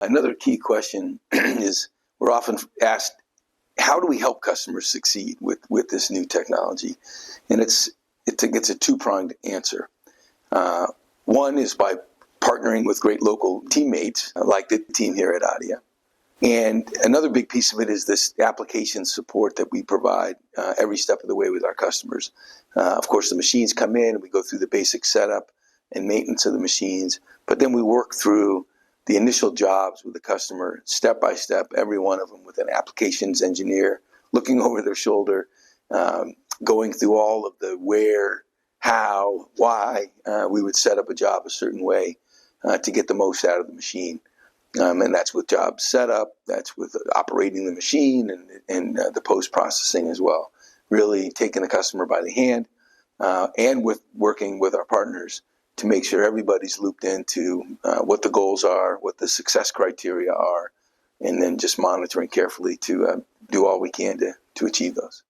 Another key question is we're often asked, how do we help customers succeed with this new technology? And it's a two-pronged answer. One is by partnering with great local teammates, like the team here at ADIA. And another big piece of it is this application support that we provide every step of the way with our customers. Of course, the machines come in and we go through the basic setup and maintenance of the machines, but then we work through the initial jobs with the customer, step by step, every one of them with an applications engineer looking over their shoulder, going through all of the where, how, why we would set up a job a certain way to get the most out of the machine. And that's with job setup, that's with operating the machine and the post-processing as well. Really taking the customer by the hand and with working with our partners to make sure everybody's looped into what the goals are, what the success criteria are, and then just monitoring carefully to do all we can to achieve those.